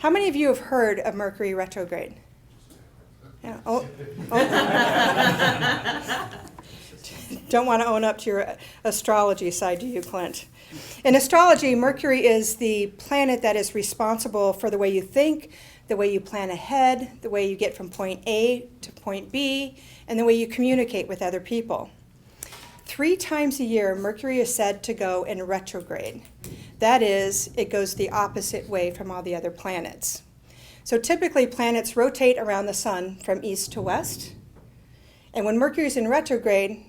How many of you have heard of Mercury retrograde? Yeah. Oh. Don't want to own up to your astrology side, do you, Clint? In astrology, Mercury is the planet that is responsible for the way you think, the way you plan ahead, the way you get from point A to point B, and the way you communicate with other people. 3 times a year, Mercury is said to go in retrograde. That is, it goes the opposite way from all the other planets. So typically, planets rotate around the sun from east to west. And when Mercury is in retrograde,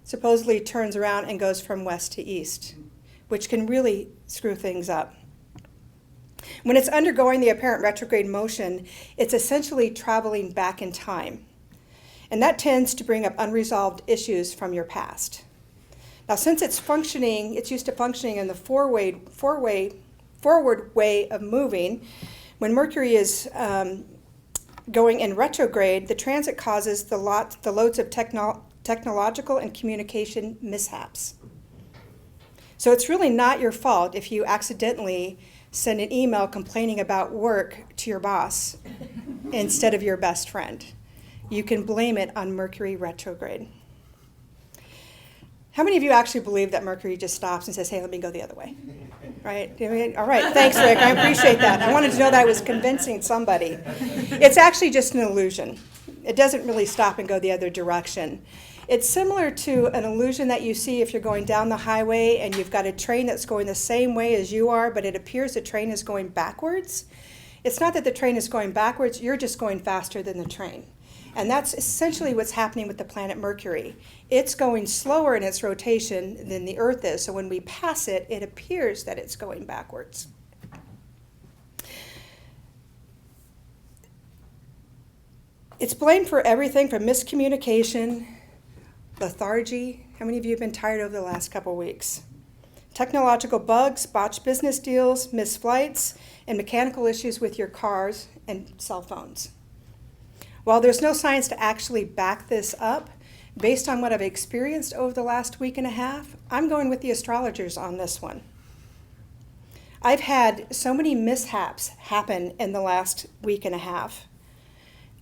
supposedly turns around and goes from west to east, which can really screw things up. When it's undergoing the apparent retrograde motion, it's essentially traveling back in time. And that tends to bring up unresolved issues from your past. Now, since it's used to functioning in the forward way of moving, when Mercury is going in retrograde, the transit causes the loads of technological and communication mishaps. So it's really not your fault if you accidentally send an email complaining about work to your boss instead of your best friend. You can blame it on Mercury retrograde. How many of you actually believe that Mercury just stops and says, hey, let me go the other way? Right? All right, thanks, Rick. I appreciate that. I wanted to know that I was convincing somebody. It's actually just an illusion. It doesn't really stop and go the other direction. It's similar to an illusion that you see if you're going down the highway and you've got a train that's going the same way as you are, but it appears the train is going backwards. It's not that the train is going backwards, you're just going faster than the train. And that's essentially what's happening with the planet Mercury. It's going slower in its rotation than the Earth is, so when we pass it, it appears that it's going backwards. It's blamed for everything from miscommunication, lethargy. How many of you have been tired over the last couple of weeks? Technological bugs, botched business deals, missed flights, and mechanical issues with your cars and cell phones. While there's no science to actually back this up, based on what I've experienced over the last week and a half, I'm going with the astrologers on this one. I've had so many mishaps happen in the last week and a half.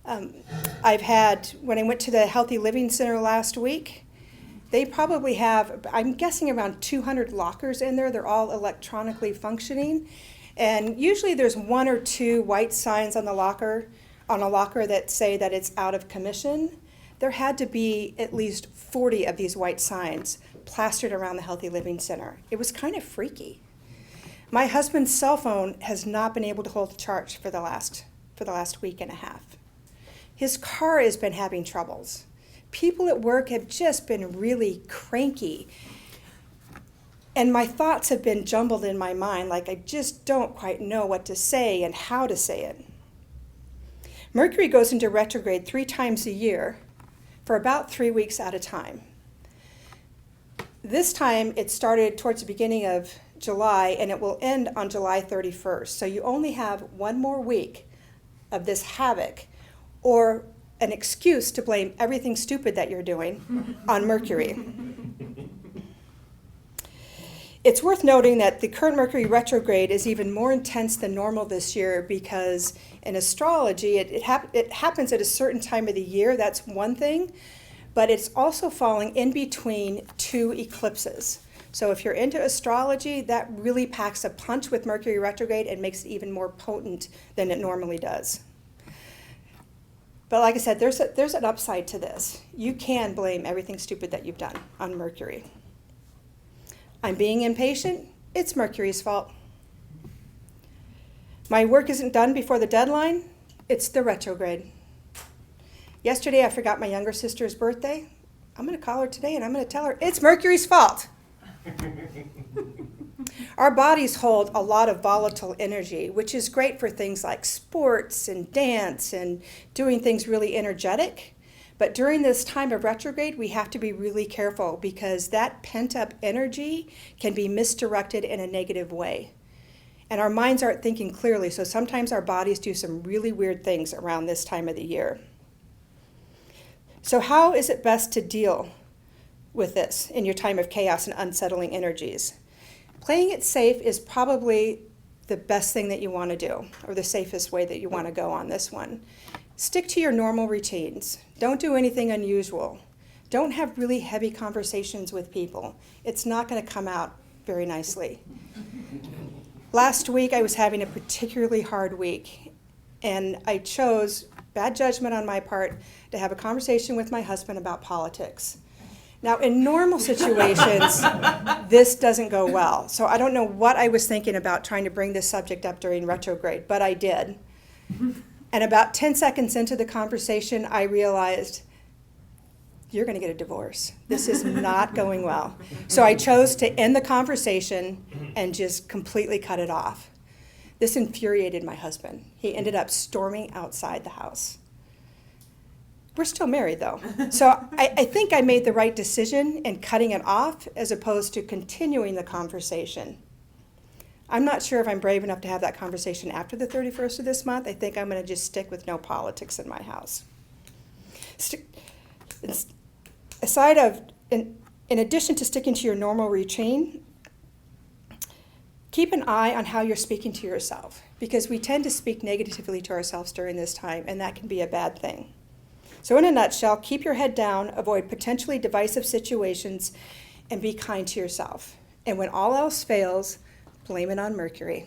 When I went to the Healthy Living Center last week, they probably have, I'm guessing, around 200 lockers in there. They're all electronically functioning. And usually there's 1 or 2 white signs on a locker that say that it's out of commission. There had to be at least 40 of these white signs plastered around the Healthy Living Center. It was kind of freaky. My husband's cell phone has not been able to hold a charge for the last week and a half. His car has been having troubles. People at work have just been really cranky. And my thoughts have been jumbled in my mind, like I just don't quite know what to say and how to say it. Mercury goes into retrograde 3 times a year for about 3 weeks at a time. This time it started towards the beginning of July and it will end on July 31st. So you only have 1 more week of this havoc or an excuse to blame everything stupid that you're doing on Mercury. It's worth noting that the current Mercury retrograde is even more intense than normal this year because in astrology, it happens at a certain time of the year. That's one thing, but it's also falling in between 2 eclipses. So if you're into astrology, that really packs a punch with Mercury retrograde and makes it even more potent than it normally does. But like I said, there's an upside to this. You can blame everything stupid that you've done on Mercury. I'm being impatient. It's Mercury's fault. My work isn't done before the deadline. It's the retrograde. Yesterday, I forgot my younger sister's birthday. I'm going to call her today, and I'm going to tell her it's Mercury's fault. Our bodies hold a lot of volatile energy, which is great for things like sports and dance and doing things really energetic. But during this time of retrograde, we have to be really careful because that pent-up energy can be misdirected in a negative way. And our minds aren't thinking clearly, so sometimes our bodies do some really weird things around this time of the year. So how is it best to deal with this in your time of chaos and unsettling energies? Playing it safe is probably the best thing that you want to do, or the safest way that you want to go on this one. Stick to your normal routines. Don't do anything unusual. Don't have really heavy conversations with people. It's not going to come out very nicely. Last week, I was having a particularly hard week, and I chose, bad judgment on my part, to have a conversation with my husband about politics. Now, in normal situations, this doesn't go well. So I don't know what I was thinking about trying to bring this subject up during retrograde, but I did. And about 10 seconds into the conversation, I realized, you're going to get a divorce. This is not going well. So I chose to end the conversation and just completely cut it off. This infuriated my husband. He ended up storming outside the house. We're still married, though. So I think I made the right decision in cutting it off as opposed to continuing the conversation. I'm not sure if I'm brave enough to have that conversation after the 31st of this month. I think I'm going to just stick with no politics in my house. In addition to sticking to your normal routine, keep an eye on how you're speaking to yourself, because we tend to speak negatively to ourselves during this time, and that can be a bad thing. So in a nutshell, keep your head down, avoid potentially divisive situations, and be kind to yourself. And when all else fails, blame it on Mercury.